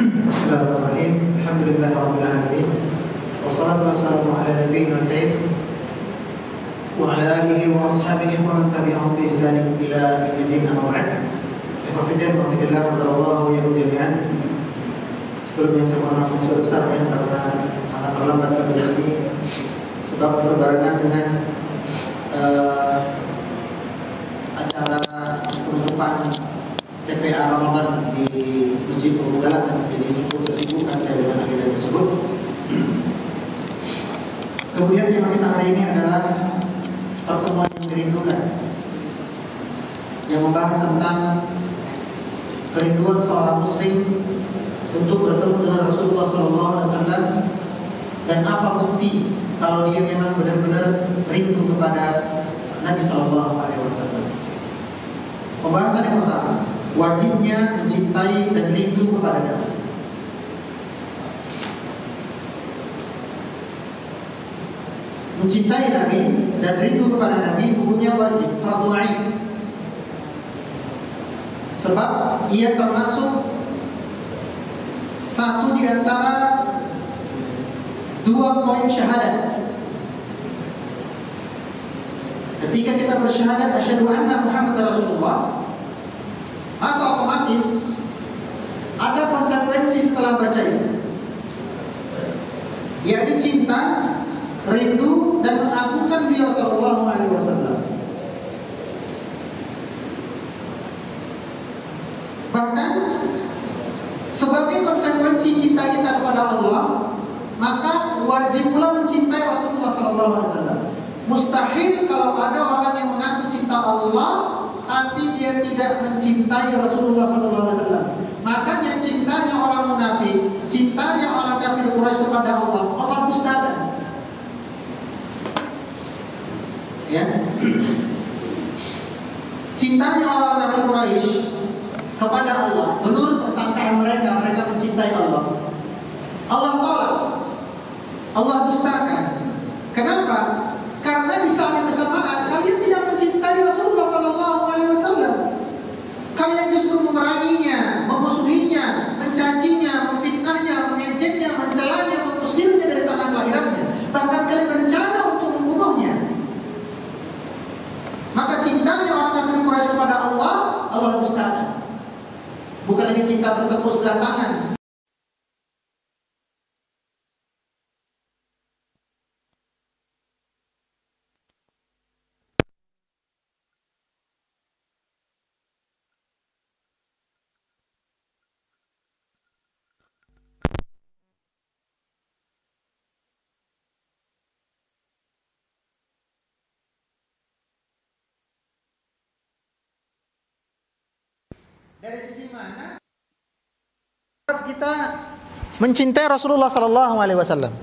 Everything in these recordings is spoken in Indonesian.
Bismillahirrahmanirrahim. Alhamdulillahirabbil alamin. Wassalatu wassalamu ala nabiyina karim wa ala alihi wa ashabihi wa man tabi'ahum bi ihsan ila yaumil din, amma ba'd. Ikhwatiddin wa fillah, qadarallahu ya jami'an. Sebelumnya saya mohon maaf sebesar-besarnya karena sangat terlambat kami ini sebab berbarengan dengan acara penutupan TPA Ramadan di Masjid Pemugalan, jadi cukup kesibukan saya dengan agenda tersebut. Kemudian tema kita hari ini adalah pertemuan yang dirindukan, yang membahas tentang kerinduan seorang muslim untuk bertemu dengan Rasulullah SAW dan apa bukti kalau dia memang benar-benar rindu kepada Nabi SAW. Pembahasan yang pertama, wajibnya mencintai dan rindu kepada Nabi. Mencintai Nabi dan rindu kepada Nabi hukumnya wajib, fardhu ain. Sebab ia termasuk satu di antara dua poin syahadat. Ketika kita bersyahadat asyhadu anna Muhammadar Rasulullah, maka otomatis ada konsekuensi setelah baca itu, yaitu cinta, rindu dan mengagungkan beliau sallallahu alaihi wasallam. Bahkan sebagai konsekuensi cinta kita kepada Allah, maka wajib pula mencintai Rasulullah sallallahu alaihi wasallam. Mustahil kalau ada orang yang mengaku cinta Allah tapi dia tidak mencintai Rasulullah SAW. Makanya cintanya orang munafik, cintanya orang kafir Quraisy kepada Allah, Allah dustakan. Ya. Cintanya orang kafir Quraisy kepada Allah, menurut persangkaan mereka, mereka mencintai Allah. Allah tolak, Allah dustakan. Kenapa? Karena di saat yang bersamaan kalian tidak mencintai Rasulullah SAW. Kalian justru memeranginya, memusuhinya, mencacinya, memfitnahnya, mengejeknya, mencelanya, mengusirnya dari tanah kelahirannya. Bahkan kalian berencana untuk membunuhnya. Maka cintanya orang kafir Quraisy kepada Allah, Allah dustakan. Bukan lagi cinta bertepuk sebelah tangan. Dari sisi mana kita mencintai Rasulullah Sallallahu Alaihi Wasallam?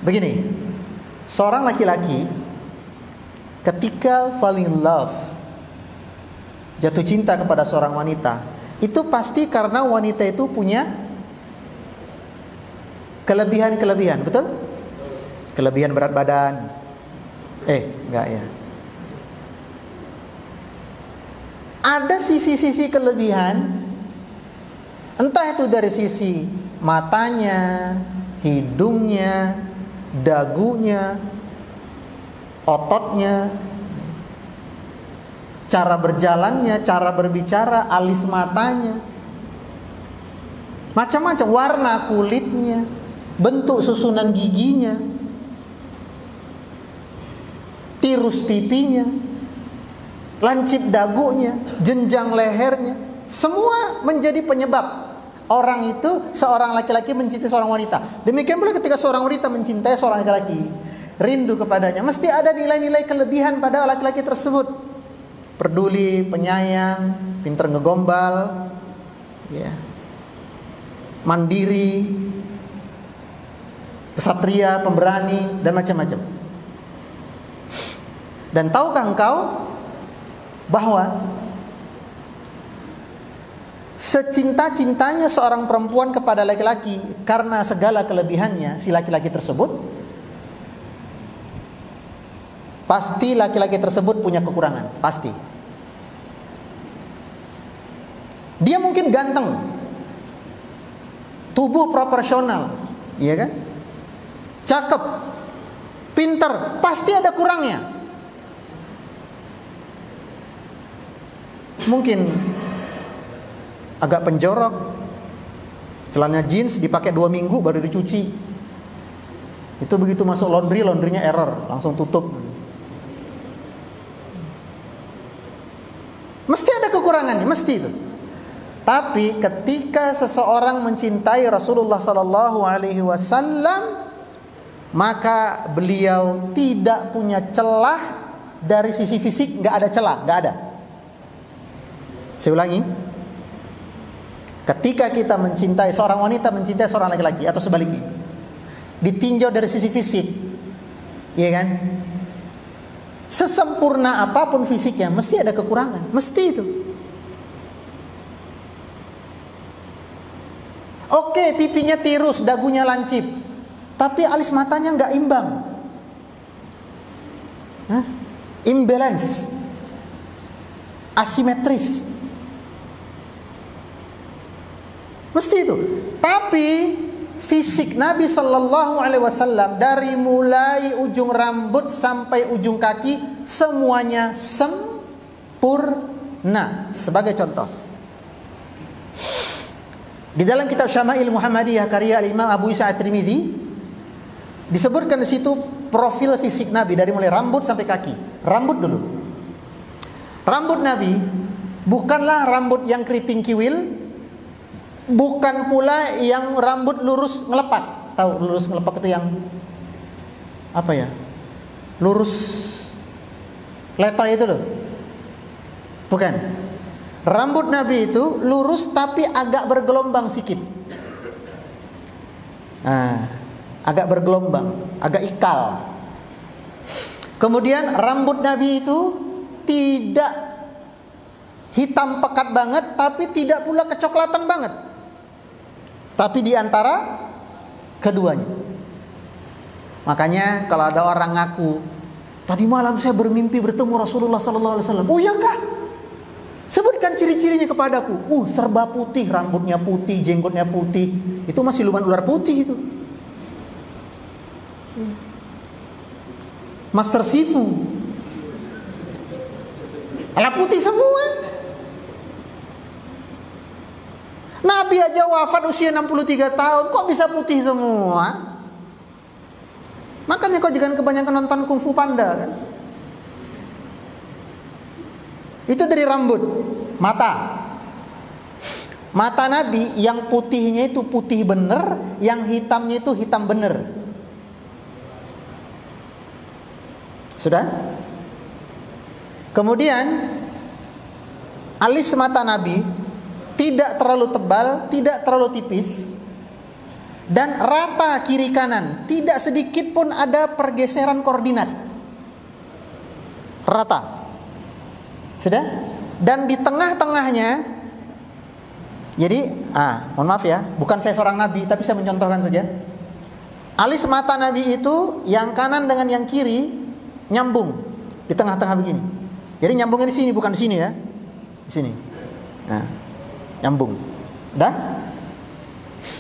Begini, seorang laki-laki ketika fall in love, jatuh cinta kepada seorang wanita, itu pasti karena wanita itu punya kelebihan-kelebihan, betul? Kelebihan berat badan. Enggak ya. Ada sisi-sisi kelebihan, entah itu dari sisi matanya, hidungnya, dagunya, ototnya, cara berjalannya, cara berbicara, alis matanya, macam-macam, warna kulitnya, bentuk susunan giginya, tirus pipinya, lancip dagunya, jenjang lehernya, semua menjadi penyebab orang itu, seorang laki-laki mencintai seorang wanita. Demikian pula ketika seorang wanita mencintai seorang laki-laki, rindu kepadanya, mesti ada nilai-nilai kelebihan pada laki-laki tersebut. Peduli, penyayang, pintar ngegombal, ya, mandiri, kesatria, pemberani, dan macam-macam. Dan tahukah engkau bahwa secinta-cintanya seorang perempuan kepada laki-laki karena segala kelebihannya si laki-laki tersebut, pasti laki-laki tersebut punya kekurangan, pasti. Dia mungkin ganteng, tubuh proporsional, iya kan? Cakep, pinter, pasti ada kurangnya. Mungkin agak penjorok, celana jeans dipakai 2 minggu baru dicuci. Itu begitu masuk laundry, laundrynya error, langsung tutup. Mesti ada kekurangannya, mesti itu. Tapi ketika seseorang mencintai Rasulullah sallallahu alaihi wasallam, maka beliau tidak punya celah dari sisi fisik, enggak ada celah, enggak ada. Saya ulangi. Ketika kita mencintai seorang wanita, mencintai seorang laki-laki atau sebaliknya, ditinjau dari sisi fisik, iya kan? Sesempurna apapun fisiknya, mesti ada kekurangan, mesti itu. Oke, pipinya tirus, dagunya lancip, tapi alis matanya nggak imbang, imbalance, asimetris, mesti itu. Tapi fisik Nabi Sallallahu Alaihi Wasallam dari mulai ujung rambut sampai ujung kaki semuanya sempurna. Sebagai contoh, di dalam kitab Syama'il Muhammadiyah karya Imam Abu Isa At-Tirmidzi disebutkan di situ profil fisik Nabi dari mulai rambut sampai kaki. Rambut dulu. Rambut Nabi bukanlah rambut yang keriting kiwil, bukan pula yang rambut lurus ngelepak. Tahu lurus ngelepak itu yang apa ya? Lurus letoy itu loh. Bukan. Rambut Nabi itu lurus tapi agak bergelombang sedikit. Agak bergelombang, agak ikal. Kemudian rambut Nabi itu tidak hitam pekat banget, tapi tidak pula kecoklatan banget. Tapi di antara keduanya. Makanya kalau ada orang ngaku, tadi malam saya bermimpi bertemu Rasulullah sallallahu alaihi wasallam. Oh iya kah? Sebutkan ciri-cirinya kepadaku. Serba putih, rambutnya putih, jenggotnya putih. Itu masih siluman ular putih itu. Master Sifu. Ala putih semua. Nabi aja wafat usia 63 tahun, kok bisa putih semua? Makanya kau jangan kebanyakan nonton Kung Fu Panda kan? Itu dari rambut. Mata. Mata Nabi yang putihnya itu putih bener, yang hitamnya itu hitam bener. Sudah? Kemudian alis mata Nabi tidak terlalu tebal, tidak terlalu tipis, dan rata kiri kanan, tidak sedikit pun ada pergeseran koordinat. Rata. Sudah? Dan di tengah-tengahnya, jadi, mohon maaf ya, bukan saya seorang nabi, tapi saya mencontohkan saja. Alis mata Nabi itu yang kanan dengan yang kiri nyambung di tengah-tengah begini. Jadi nyambungnya di sini, bukan di sini ya, di sini. Nah, nyambung. Udah?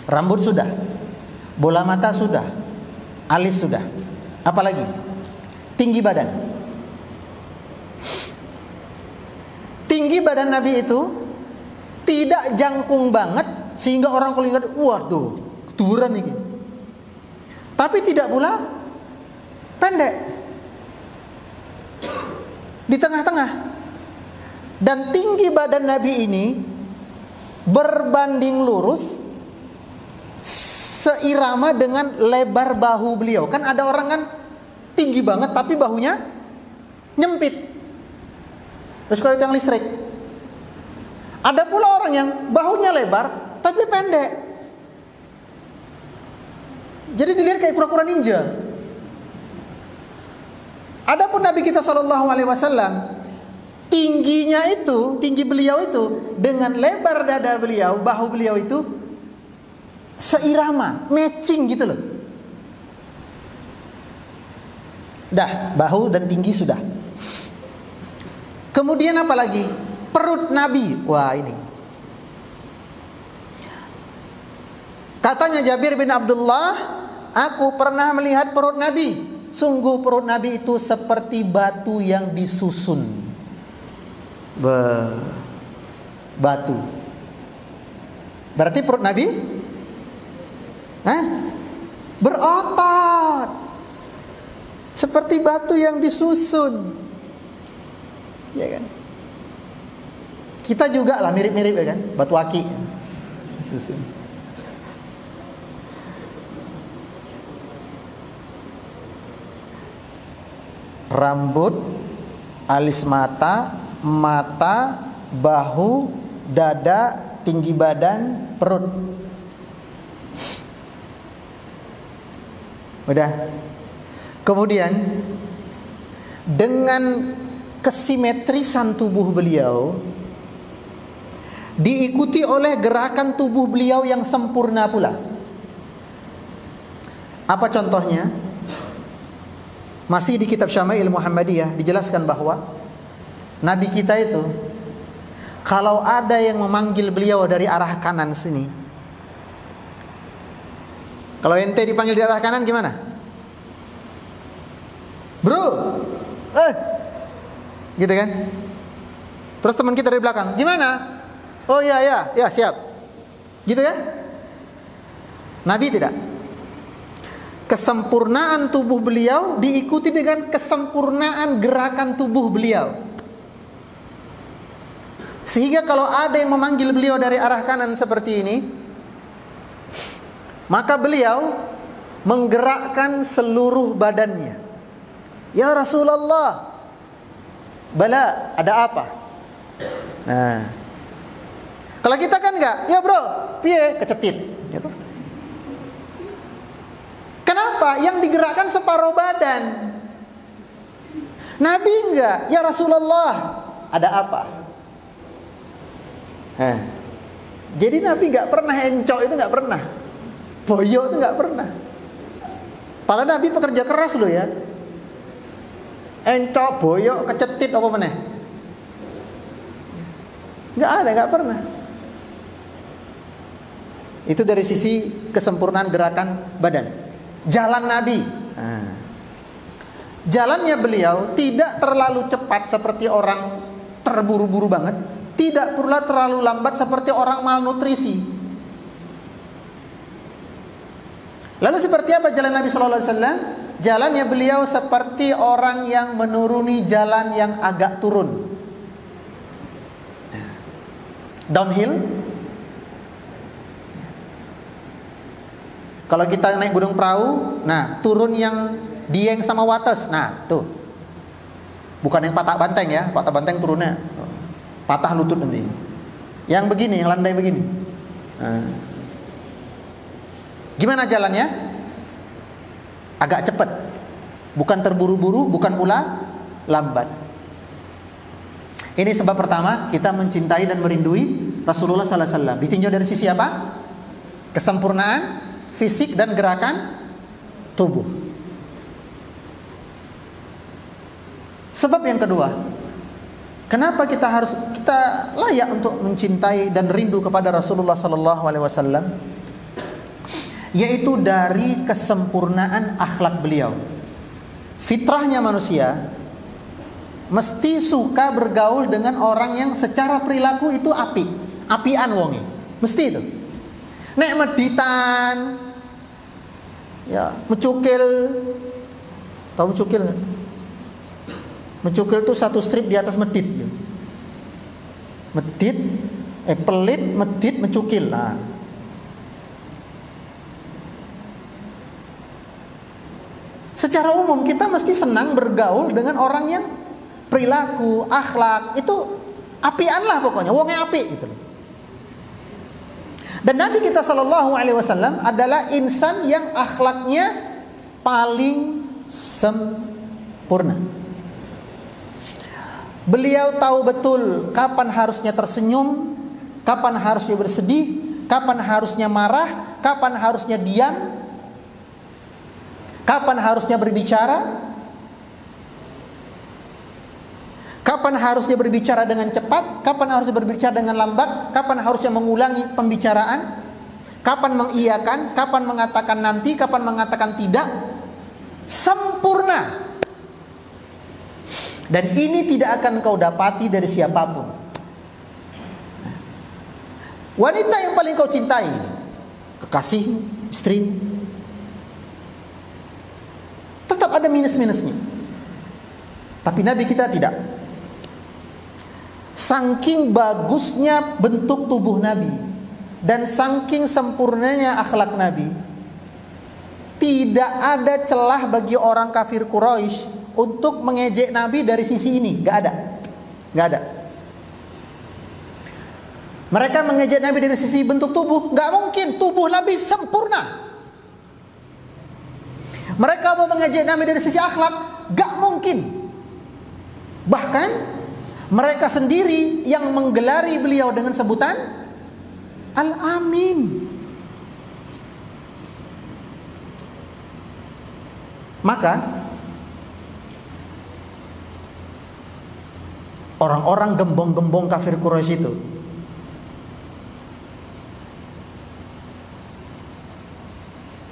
Rambut sudah, bola mata sudah, alis sudah. Apalagi? Tinggi badan. Tinggi badan Nabi itu tidak jangkung banget sehingga orang kalau lihat, waduh, keturunan ini. Tapi tidak pula pendek. Di tengah-tengah. Dan tinggi badan Nabi ini berbanding lurus seirama dengan lebar bahu beliau. Kan ada orang kan tinggi banget tapi bahunya nyempit. Terus kalau itu yang listrik. Ada pula orang yang bahunya lebar tapi pendek. Jadi dilihat kayak kura-kura ninja. Adapun Nabi kita SAW, tingginya itu, tinggi beliau itu dengan lebar dada beliau, bahu beliau itu seirama, matching gitu loh. Dah, bahu dan tinggi sudah. Kemudian apa lagi? Perut Nabi. Wah, ini. Katanya Jabir bin Abdullah, aku pernah melihat perut Nabi. Sungguh perut Nabi itu seperti batu yang disusun. Batu. Berarti perut Nabi berotot. Seperti batu yang disusun. Ya kan? Kita juga lah mirip-mirip ya kan, batu aki. Susun. Rambut, alis mata, bahu, dada, tinggi badan, perut. Udah. Kemudian dengan kesimetrisan tubuh beliau diikuti oleh gerakan tubuh beliau yang sempurna pula. Apa contohnya? Masih di kitab Syama'il Muhammadiyah dijelaskan bahwa Nabi kita itu kalau ada yang memanggil beliau dari arah kanan sini, kalau ente dipanggil dari arah kanan gimana? Bro, gitu kan? Terus teman kita dari belakang, gimana? Oh ya siap. Gitu kan? Nabi tidak. Kesempurnaan tubuh beliau diikuti dengan kesempurnaan gerakan tubuh beliau. Sehingga kalau ada yang memanggil beliau dari arah kanan seperti ini, maka beliau menggerakkan seluruh badannya. Ya Rasulullah, bala, ada apa? Nah, kalau kita kan enggak, ya bro, piye kecetit, gitu. Kenapa? Yang digerakkan separuh badan. Nabi enggak, ya Rasulullah, ada apa? Jadi Nabi enggak pernah encok, itu enggak pernah. Boyok itu enggak pernah. Padahal Nabi pekerja keras loh ya. Encok, boyok, kecetit apa meneh? Enggak ada, enggak pernah. Itu dari sisi kesempurnaan gerakan badan. Jalan Nabi, jalannya beliau tidak terlalu cepat seperti orang terburu-buru banget, tidak pula terlalu lambat seperti orang malnutrisi. Lalu seperti apa jalan Nabi Sallallahu Alaihi Wasallam? Jalannya beliau seperti orang yang menuruni jalan yang agak turun, downhill. Kalau kita naik gunung perahu, nah turun yang Dieng sama Wates, nah tuh, bukan yang patah banteng ya, patah banteng turunnya patah lutut nanti. Yang begini, yang landai begini. Nah. Gimana jalannya? Agak cepat, bukan terburu-buru, bukan pula lambat. Ini sebab pertama kita mencintai dan merindui Rasulullah Sallallahu Alaihi Wasallam. Ditinjau dari sisi apa? Kesempurnaan fisik dan gerakan tubuh. Sebab yang kedua, kenapa kita layak untuk mencintai dan rindu kepada Rasulullah Sallallahu Alaihi Wasallam? Yaitu dari kesempurnaan akhlak beliau. Fitrahnya manusia mesti suka bergaul dengan orang yang secara perilaku itu apian wonge. Mesti itu. Nek meditan, ya mencukil, tahu mencukil nggak? Mencukil itu satu strip di atas medit, pelit, medit, mencukil. Nah. Secara umum kita mesti senang bergaul dengan orang yang perilaku, akhlak itu apian lah pokoknya, wonge api gitu loh. Dan Nabi kita Sallallahu Alaihi Wasallam adalah insan yang akhlaknya paling sempurna. Beliau tahu betul kapan harusnya tersenyum, kapan harusnya bersedih, kapan harusnya marah, kapan harusnya diam, kapan harusnya berbicara, kapan harusnya berbicara dengan cepat, kapan harusnya berbicara dengan lambat, kapan harusnya mengulangi pembicaraan, kapan mengiyakan, kapan mengatakan nanti, kapan mengatakan tidak, sempurna. Dan ini tidak akan kau dapati dari siapapun. Wanita yang paling kau cintai, kekasih, istri, tetap ada minus-minusnya. Tapi Nabi kita tidak. Saking bagusnya bentuk tubuh Nabi dan saking sempurnanya akhlak Nabi, tidak ada celah bagi orang kafir Quraisy untuk mengejek Nabi dari sisi ini. Gak ada. Mereka mengejek Nabi dari sisi bentuk tubuh, gak mungkin. Tubuh Nabi sempurna. Mereka mau mengejek Nabi dari sisi akhlak, gak mungkin. Bahkan mereka sendiri yang menggelari beliau dengan sebutan Al-Amin. Maka orang-orang gembong-gembong kafir Quraisy itu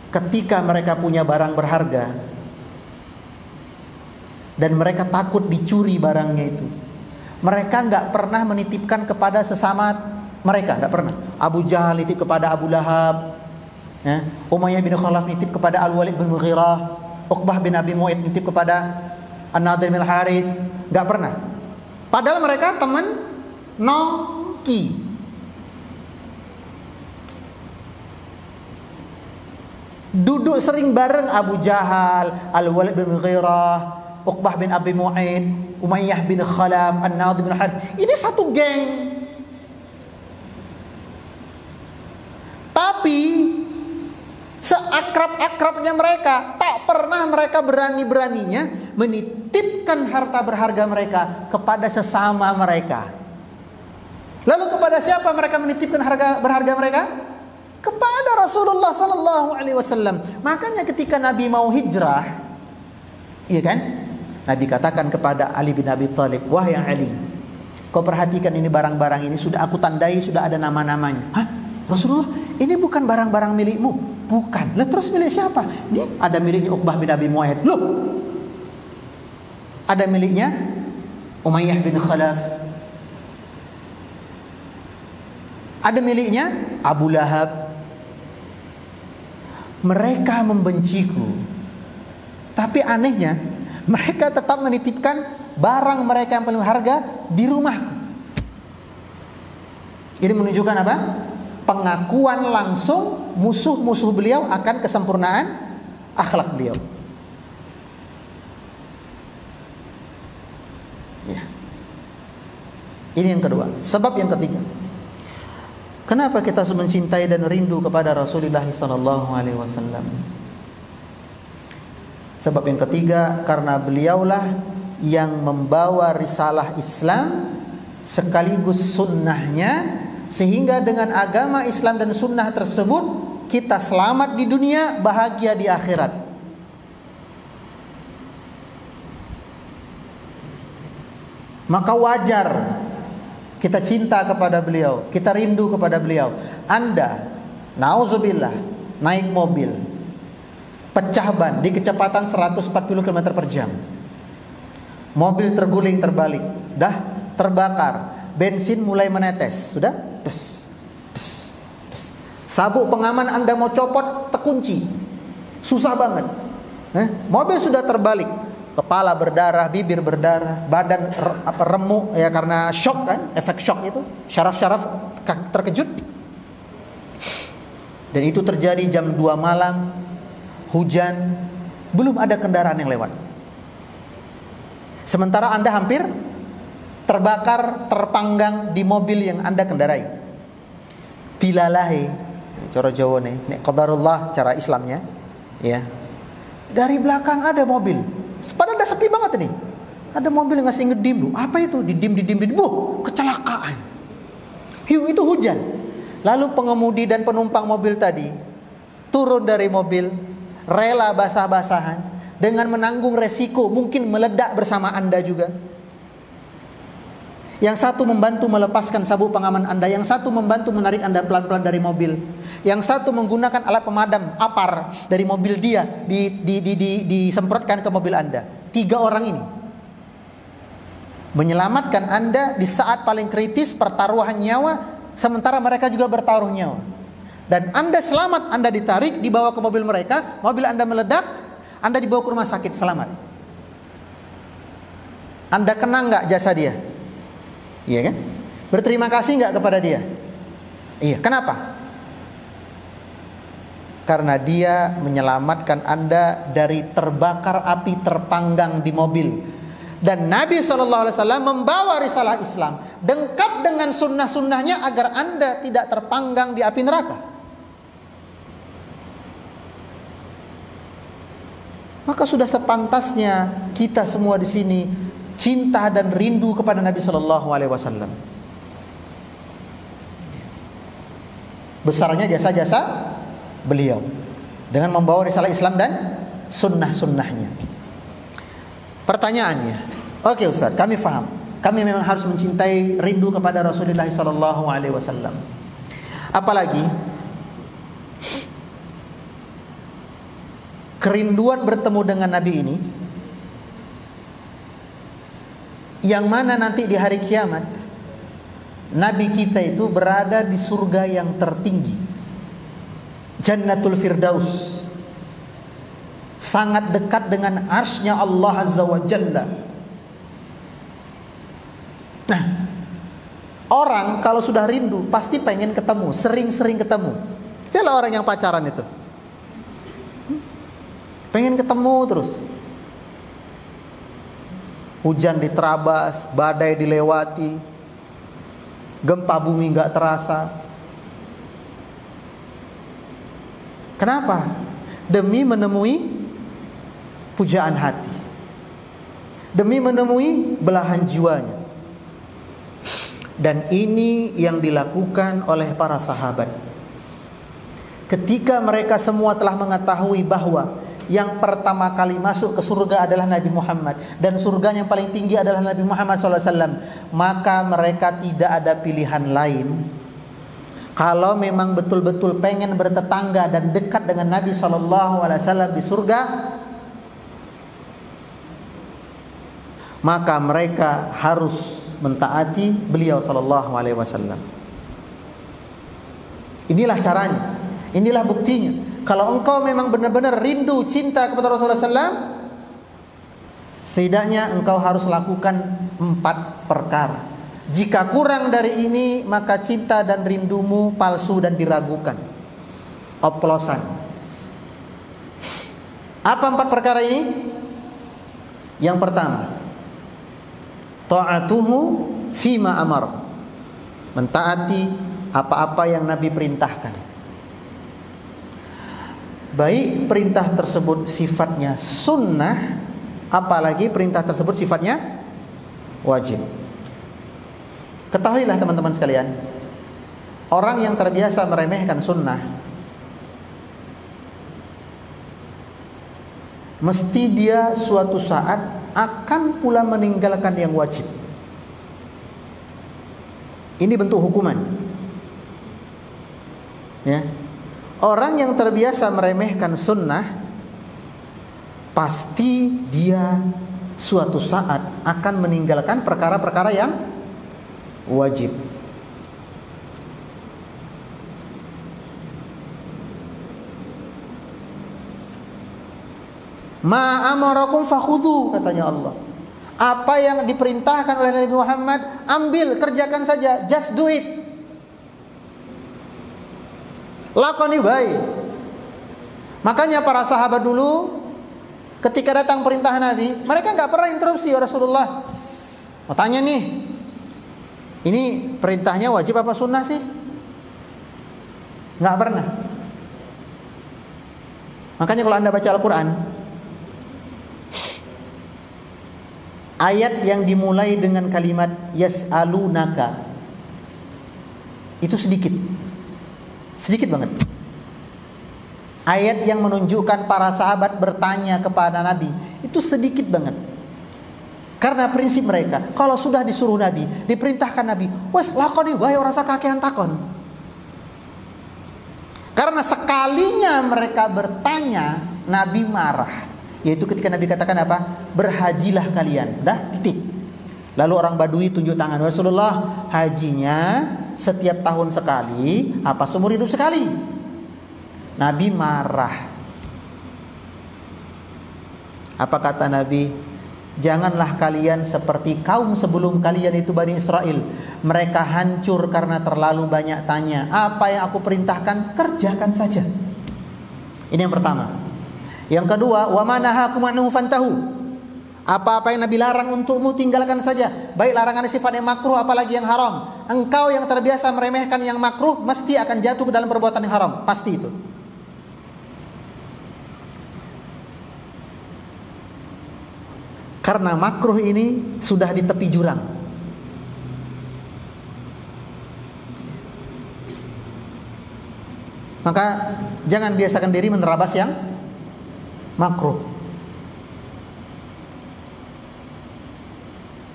ketika mereka punya barang berharga dan mereka takut dicuri barangnya itu, mereka nggak pernah menitipkan kepada sesama mereka, nggak pernah. Abu Jahal nitip kepada Abu Lahab, ya. Umayyah bin Khalaf nitip kepada Al-Walid bin Mughirah, Uqbah bin Abi Mu'ayth nitip kepada An-Nadir bin Harith, nggak pernah. Padahal mereka teman nongki. Duduk sering bareng Abu Jahal, Al-Walid bin Mughirah, Uqbah bin Abi Mu'ayth, Umayyah bin Khalaf, An-Nadir bin Harith. Ini satu geng. Tapi seakrab-akrabnya mereka, tak pernah mereka berani-beraninya menitipkan harta berharga mereka kepada sesama mereka. Lalu kepada siapa mereka menitipkan harga berharga mereka? Kepada Rasulullah sallallahu alaihi wasallam. Makanya ketika Nabi mau hijrah, iya kan? Nabi katakan kepada Ali bin Abi Thalib, "Wahai Ali, kau perhatikan ini barang-barang ini sudah aku tandai, sudah ada nama-namanya." Hah? Rasulullah, ini bukan barang-barang milikmu? Bukan. Lah terus milik siapa? Ini ada miliknya Uqbah bin Abi Mu'ayth. Loh. Ada miliknya Umayyah bin Khalaf. Ada miliknya Abu Lahab. Mereka membenciku. Tapi anehnya, mereka tetap menitipkan barang mereka yang paling berharga di rumahku. Ini menunjukkan apa? Pengakuan langsung musuh-musuh beliau akan kesempurnaan akhlak beliau. Ya. Ini yang kedua. Sebab yang ketiga, kenapa kita harus mencintai dan rindu kepada Rasulullah sallallahu alaihi wasallam? Sebab yang ketiga, karena beliaulah yang membawa risalah Islam sekaligus sunnahnya, sehingga dengan agama Islam dan sunnah tersebut kita selamat di dunia, bahagia di akhirat. Maka wajar kita cinta kepada beliau, kita rindu kepada beliau. Anda, nauzubillah, naik mobil, pecah ban di kecepatan 140 km per jam. Mobil terguling terbalik, dah terbakar, bensin mulai menetes, sudah? Des. Sabuk pengaman Anda mau copot, terkunci. Susah banget. Mobil sudah terbalik, kepala berdarah, bibir berdarah, badan remuk ya karena shock kan, efek shock itu, syaraf-syaraf terkejut. Dan itu terjadi jam 2 malam, hujan, belum ada kendaraan yang lewat. Sementara Anda hampir terbakar, terpanggang di mobil yang Anda kendarai. Tilalahi, cara Jawa nih, nek qadarullah cara Islamnya, ya. Dari belakang ada mobil. Padahal udah sepi banget nih. Ada mobil yang ngasih ngedim, apa itu? Didim, kecelakaan. Hiu itu hujan. Lalu pengemudi dan penumpang mobil tadi turun dari mobil, rela basah-basahan dengan menanggung resiko mungkin meledak bersama Anda juga. Yang satu membantu melepaskan sabuk pengaman Anda, yang satu membantu menarik Anda pelan-pelan dari mobil, yang satu menggunakan alat pemadam apar dari mobil dia disemprotkan ke mobil Anda. 3 orang ini menyelamatkan Anda di saat paling kritis pertaruhan nyawa, sementara mereka juga bertaruh nyawa. Dan Anda selamat, Anda ditarik, dibawa ke mobil mereka, mobil Anda meledak, Anda dibawa ke rumah sakit, selamat. Anda kenang nggak jasa dia? Iya kan? Berterima kasih nggak kepada dia? Iya. Kenapa? Karena dia menyelamatkan Anda dari terbakar api terpanggang di mobil. Dan Nabi SAW membawa risalah Islam, lengkap dengan sunnah-sunnahnya agar Anda tidak terpanggang di api neraka. Maka sudah sepantasnya kita semua di sini cinta dan rindu kepada Nabi SAW. Besarnya jasa-jasa beliau dengan membawa risalah Islam dan sunnah-sunnahnya. Pertanyaannya, oke Ustaz, kami faham, kami memang harus mencintai, rindu kepada Rasulullah SAW. Apalagi kerinduan bertemu dengan Nabi ini, yang mana nanti di hari kiamat Nabi kita itu berada di surga yang tertinggi, Jannatul Firdaus, sangat dekat dengan arsy-Nya Allah Azza wa Jalla. Nah, orang kalau sudah rindu pasti pengen ketemu, sering-sering ketemu. Itulah orang yang pacaran itu, pengen ketemu terus. Hujan diterabas, badai dilewati, gempa bumi gak terasa. Kenapa? Demi menemui pujaan hati, demi menemui belahan jiwanya. Dan ini yang dilakukan oleh para sahabat ketika mereka semua telah mengetahui bahwa yang pertama kali masuk ke surga adalah Nabi Muhammad, dan surga yang paling tinggi adalah Nabi Muhammad SAW. Maka mereka tidak ada pilihan lain. Kalau memang betul-betul pengen bertetangga dan dekat dengan Nabi SAW di surga, maka mereka harus mentaati beliau SAW. Inilah caranya, inilah buktinya. Kalau engkau memang benar-benar rindu cinta kepada Rasulullah SAW, setidaknya engkau harus lakukan 4 perkara. Jika kurang dari ini, maka cinta dan rindumu palsu dan diragukan, oplosan. Apa 4 perkara ini? Yang pertama, ta'atuhu fima amar, mentaati apa-apa yang Nabi perintahkan. Baik perintah tersebut sifatnya sunnah, apalagi perintah tersebut sifatnya wajib. Ketahuilah teman-teman sekalian, orang yang terbiasa meremehkan sunnah, mesti dia suatu saat akan pula meninggalkan yang wajib. Ini bentuk hukuman, ya. Orang yang terbiasa meremehkan sunnah, pasti dia suatu saat akan meninggalkan perkara-perkara yang wajib. Ma amarakum fakhudhu, katanya Allah. Apa yang diperintahkan oleh Nabi Muhammad, ambil, kerjakan saja, just do it. Lakoni baik. Makanya para sahabat dulu ketika datang perintah Nabi, mereka nggak pernah interupsi, ya Rasulullah. Mau tanya nih, ini perintahnya wajib apa sunnah sih? Nggak pernah. Makanya kalau Anda baca Al-Quran, ayat yang dimulai dengan kalimat yas'alunaka itu sedikit banget. Ayat yang menunjukkan para sahabat bertanya kepada Nabi itu sedikit banget. Karena prinsip mereka, kalau sudah disuruh Nabi, diperintahkan Nabi, wes lakoni wae ora usah kakean takon. Karena sekalinya mereka bertanya, Nabi marah. Yaitu ketika Nabi katakan apa? Berhajilah kalian. Dah, titik. Lalu orang Badui tunjuk tangan, Rasulullah, hajinya setiap tahun sekali, apa seumur hidup sekali? Nabi marah. Apa kata Nabi? Janganlah kalian seperti kaum sebelum kalian itu Bani Israel. Mereka hancur karena terlalu banyak tanya. Apa yang aku perintahkan, kerjakan saja. Ini yang pertama. Yang kedua, wa ma nahakum anhu fantahu. Apa-apa yang Nabi larang untukmu, tinggalkan saja. Baik larangan sifat yang makruh, apalagi yang haram. Engkau yang terbiasa meremehkan yang makruh, mesti akan jatuh ke dalam perbuatan yang haram. Pasti itu. Karena makruh ini sudah di tepi jurang. Maka jangan biasakan diri menerabas yang makruh.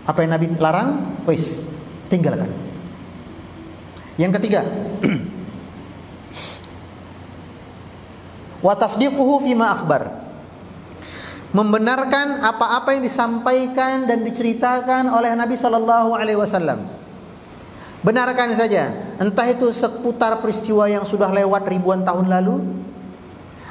Apa yang Nabi larang, wis, tinggalkan. Yang ketiga, wa tasdiquhu fima akhbar. Membenarkan apa-apa yang disampaikan dan diceritakan oleh Nabi sallallahu alaihi wasallam. Benarkan saja, entah itu seputar peristiwa yang sudah lewat ribuan tahun lalu,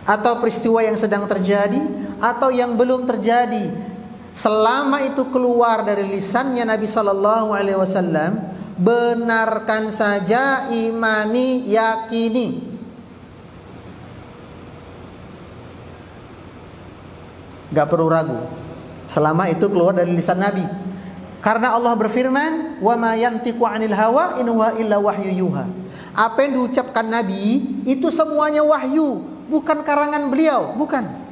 atau peristiwa yang sedang terjadi, atau yang belum terjadi. Selama itu keluar dari lisannya Nabi sallallahu alaihi wasallam, benarkan saja, imani, yakini. Gak perlu ragu. Selama itu keluar dari lisan Nabi. Karena Allah berfirman, "Wa ma yantiqu 'anil hawa in huwa illa wahyu yuha." Apa yang diucapkan Nabi itu semuanya wahyu, bukan karangan beliau, bukan.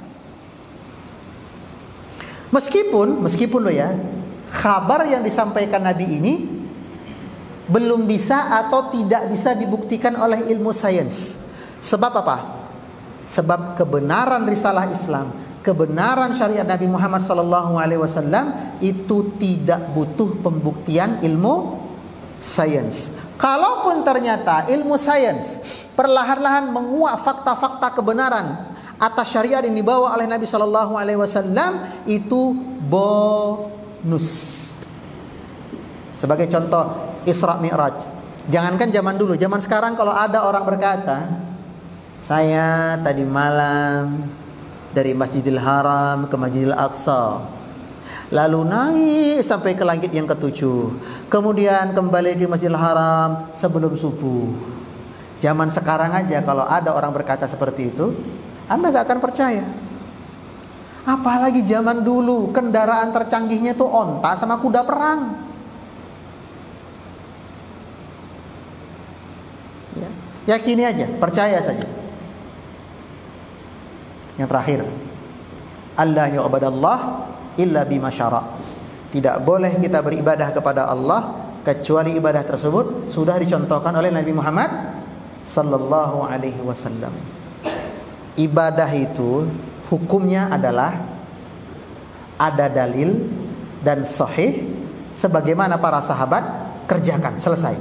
Meskipun loh ya, kabar yang disampaikan Nabi ini belum bisa atau tidak bisa dibuktikan oleh ilmu sains. Sebab apa? Sebab kebenaran risalah Islam, kebenaran syariat Nabi Muhammad SAW itu tidak butuh pembuktian ilmu sains. Kalaupun ternyata ilmu sains perlahan-lahan menguak fakta-fakta kebenaran atas syariat yang dibawa oleh Nabi SAW, itu bonus. Sebagai contoh, Isra Mi'raj. Jangankan zaman dulu, zaman sekarang kalau ada orang berkata, saya tadi malam dari Masjidil Haram ke Masjidil Aqsa, lalu naik sampai ke langit yang ketujuh, kemudian kembali ke Masjidil Haram sebelum subuh. Zaman sekarang aja kalau ada orang berkata seperti itu, Anda gak akan percaya. Apalagi zaman dulu, kendaraan tercanggihnya tuh onta sama kuda perang. Ya, yakini aja, percaya saja. Yang terakhir, Allah yu'badallah illa bima syara'. Tidak boleh kita beribadah kepada Allah kecuali ibadah tersebut sudah dicontohkan oleh Nabi Muhammad sallallahu alaihi wasallam. Ibadah itu hukumnya adalah ada dalil dan sahih sebagaimana para sahabat kerjakan, selesai.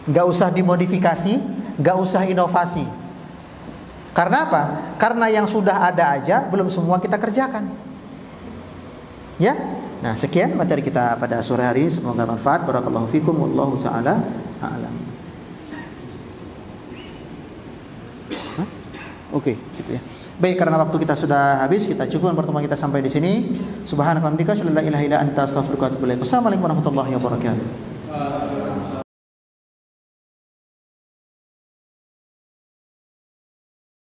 Enggak usah dimodifikasi, enggak usah inovasi. Karena apa? Karena yang sudah ada aja belum semua kita kerjakan. Ya. Nah, sekian materi kita pada sore hari ini, semoga bermanfaat. Barakallahu fikum, wallahu taala a'lam. Oke, gitu ya. Baik, karena waktu kita sudah habis, kita cukupkan pertemuan kita sampai di sini. Subhanakallahumma wa bihamdika, asyhadu an la ilaha illa anta, astaghfiruka wa atubu ilaik. Wassalamualaikum warahmatullahi wabarakatuh.